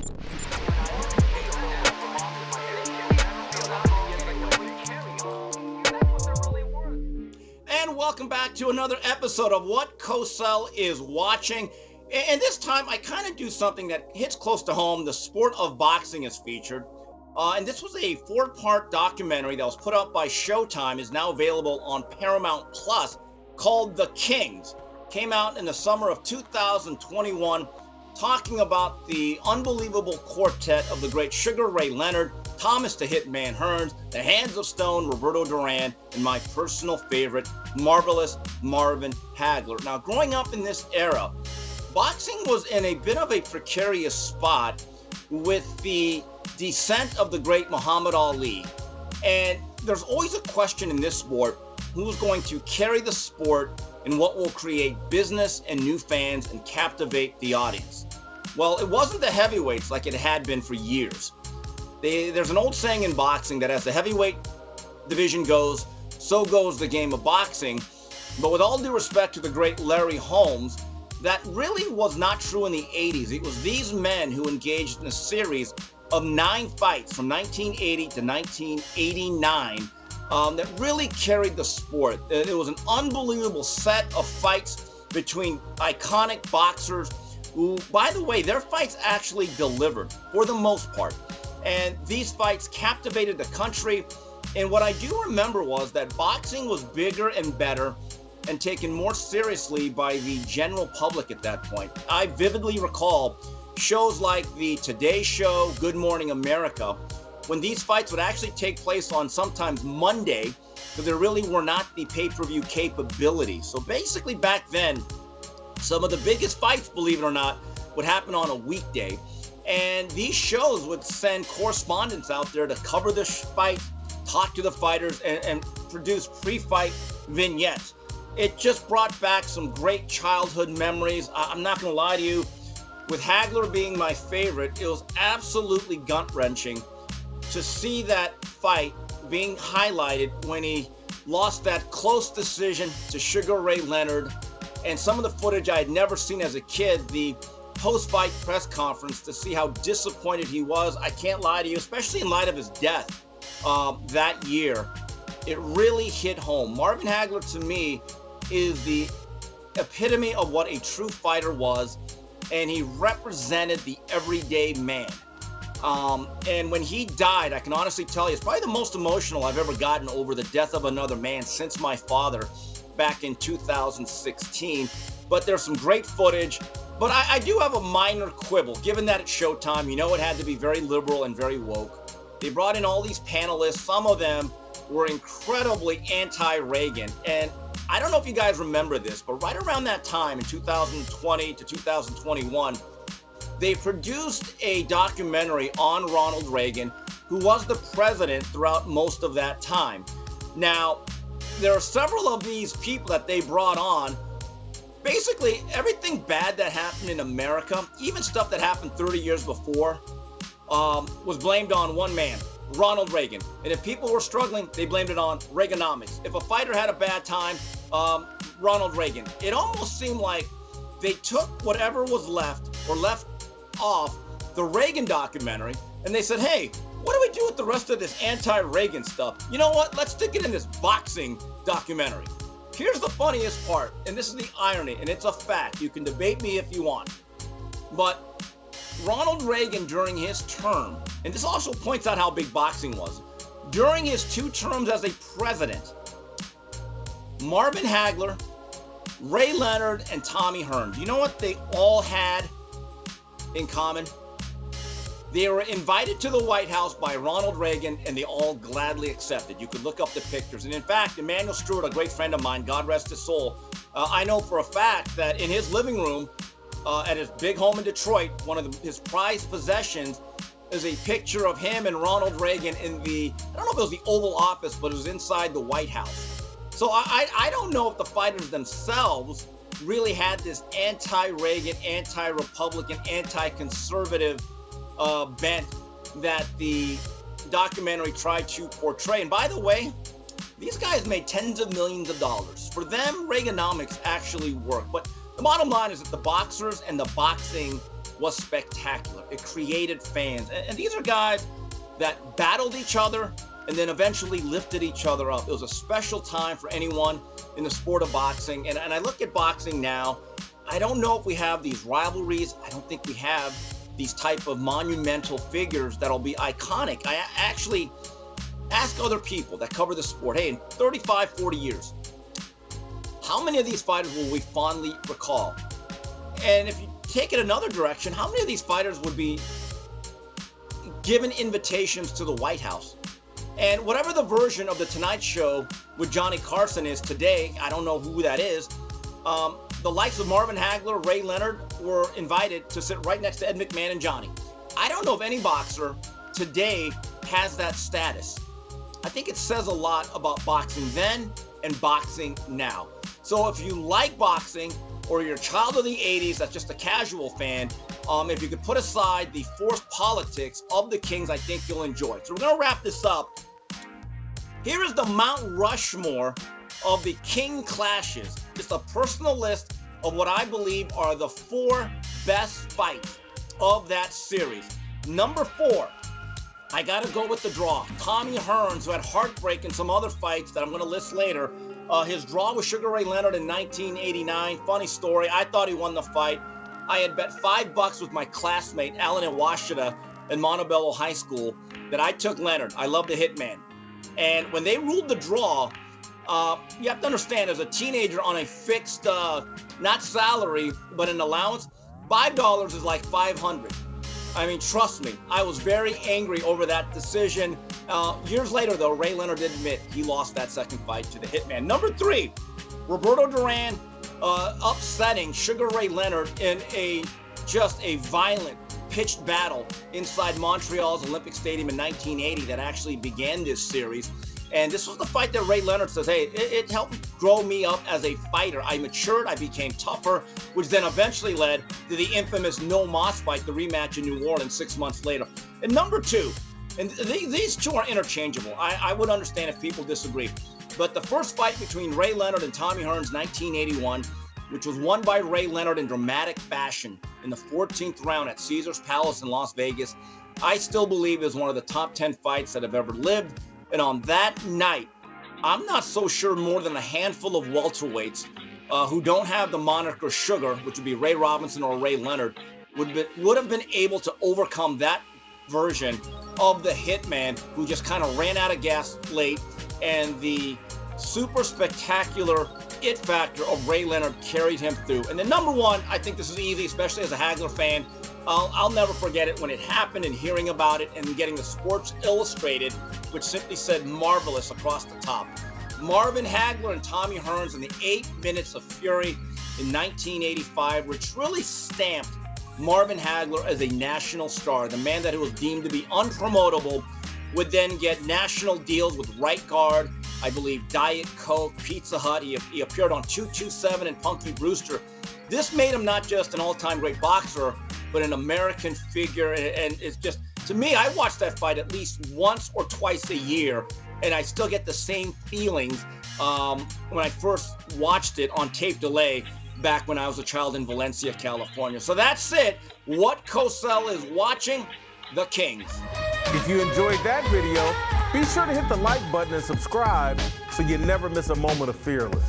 And welcome back to another episode of What Cosell is Watching. And this time I kind of do something that hits close to home. The sport of boxing is featured. And this was a 4-part documentary that was put up by Showtime, is now available on Paramount Plus, called The Kings. Came out in the summer of 2021, talking about the unbelievable quartet of the great Sugar Ray Leonard, Thomas the Hitman Hearns, the Hands of Stone, Roberto Durán, and my personal favorite, marvelous Marvin Hagler. Now, growing up in this era, boxing was in a bit of a precarious spot with the descent of the great Muhammad Ali. And there's always a question in this sport, who's going to carry the sport and what will create business and new fans and captivate the audience. Well, it wasn't the heavyweights like it had been for years. There's an old saying in boxing that as the heavyweight division goes, so goes the game of boxing. But with all due respect to the great Larry Holmes, that really was not true in the 80s. It was these men who engaged in a series of 9 fights from 1980 to 1989 that really carried the sport. It was an unbelievable set of fights between iconic boxers who, by the way, their fights actually delivered for the most part. And these fights captivated the country. And what I do remember was that boxing was bigger and better and taken more seriously by the general public at that point. I vividly recall shows like the Today Show, Good Morning America, when these fights would actually take place on sometimes Monday, because there really were not the pay-per-view capabilities. So basically back then, some of the biggest fights, believe it or not, would happen on a weekday. And these shows would send correspondents out there to cover the fight, talk to the fighters, and produce pre-fight vignettes. It just brought back some great childhood memories. I'm not going to lie to you. With Hagler being my favorite, it was absolutely gut-wrenching to see that fight being highlighted when he lost that close decision to Sugar Ray Leonard. And some of the footage I had never seen as a kid, the post-fight press conference, to see how disappointed he was. I can't lie to you, especially in light of his death that year. It really hit home. Marvin Hagler, to me, is the epitome of what a true fighter was, and he represented the everyday man. And when he died, I can honestly tell you, it's probably the most emotional I've ever gotten over the death of another man since my father back in 2016. But there's some great footage. But I do have a minor quibble, given that it's Showtime. You know, it had to be very liberal and very woke. They brought in all these panelists. Some of them were incredibly anti-Reagan. And I don't know if you guys remember this, but right around that time in 2020 to 2021, they produced a documentary on Ronald Reagan, who was the president throughout most of that time. Now, there are several of these people that they brought on. Basically, everything bad that happened in America, even stuff that happened 30 years before, was blamed on one man, Ronald Reagan. And if people were struggling, they blamed it on Reaganomics. If a fighter had a bad time, Ronald Reagan. It almost seemed like they took whatever was left or left off the Reagan documentary, and they said, hey, what do we do with the rest of this anti-Reagan stuff? You know what? Let's stick it in this boxing documentary. Here's the funniest part, and this is the irony, and it's a fact. You can debate me if you want. But Ronald Reagan, during his term, and this also points out how big boxing was, during his 2 terms as a president, Marvin Hagler, Ray Leonard, and Tommy Hearns, you know what they all had in common? They were invited to the White House by Ronald Reagan, and they all gladly accepted. You could look up the pictures. And in fact, Emanuel Stewart, a great friend of mine, God rest his soul, I know for a fact that in his living room at his big home in Detroit, one of his prized possessions is a picture of him and Ronald Reagan in the, I don't know if it was the Oval Office, but it was inside the White House. So I don't know if the fighters themselves really had this anti-Reagan, anti-Republican, anti-conservative bent that the documentary tried to portray. And by the way, these guys made tens of millions of dollars. For them, Reaganomics actually worked. But The bottom line is that the boxers and the boxing was spectacular. It created fans. And these are guys that battled each other and then eventually lifted each other up. It was a special time for anyone in the sport of boxing. And I look at boxing now, I don't know if we have these rivalries. I don't think we have these type of monumental figures that'll be iconic. I actually ask other people that cover the sport, hey, in 35, 40 years, how many of these fighters will we fondly recall? And if you take it another direction, how many of these fighters would be given invitations to the White House? And whatever the version of the Tonight Show with Johnny Carson is today, I don't know who that is, the likes of Marvin Hagler, Ray Leonard were invited to sit right next to Ed McMahon and Johnny. I don't know if any boxer today has that status. I think it says a lot about boxing then and boxing now. So if you like boxing or you're a child of the 80s that's just a casual fan, if you could put aside the forced politics of the Kings, I think you'll enjoy it. So we're going to wrap this up. Here is the Mount Rushmore of the King clashes. Just a personal list of what I believe are the 4 best fights of that series. Number 4, I got to go with the draw. Tommy Hearns, who had heartbreak in some other fights that I'm going to list later. His draw with Sugar Ray Leonard in 1989. Funny story. I thought he won the fight. I had bet $5 with my classmate, Alan Iwashita, in Montebello High School, that I took Leonard. I love the Hitman. And when they ruled the draw, you have to understand, as a teenager on a fixed, not salary, but an allowance, $5 is like $500. I mean, trust me, I was very angry over that decision. Years later, though, Ray Leonard did admit he lost that second fight to the Hitman. Number 3, Roberto Durán upsetting Sugar Ray Leonard in just a violent, pitched battle inside Montreal's Olympic Stadium in 1980 that actually began this series. And this was the fight that Ray Leonard says, hey, it helped grow me up as a fighter. I matured, I became tougher, which then eventually led to the infamous No Moss fight, the rematch in New Orleans 6 months later. And number 2, and these two are interchangeable. I would understand if people disagree. But the first fight between Ray Leonard and Tommy Hearns, 1981, which was won by Ray Leonard in dramatic fashion in the 14th round at Caesars Palace in Las Vegas, I still believe is one of the top 10 fights that have ever lived. And on that night, I'm not so sure more than a handful of welterweights who don't have the moniker Sugar, which would be Ray Robinson or Ray Leonard, would have been able to overcome that version of the Hitman, who just kind of ran out of gas late, and the super spectacular it factor of Ray Leonard carried him through. And then number 1, I think this is easy, especially as a Hagler fan. I'll never forget it when it happened and hearing about it and getting the Sports Illustrated, which simply said marvelous across the top. Marvin Hagler and Tommy Hearns in the 8 Minutes of Fury in 1985, which really stamped Marvin Hagler as a national star. The man that was deemed to be unpromotable would then get national deals with Right Guard, I believe Diet Coke, Pizza Hut. He appeared on 227 and Punky Brewster. This made him not just an all-time great boxer, but an American figure. And it's just, to me, I watch that fight at least once or twice a year, and I still get the same feelings when I first watched it on tape delay back when I was a child in Valencia, California. So that's it. What Cosell is watching? The Kings. If you enjoyed that video, be sure to hit the like button and subscribe so you never miss a moment of Fearless.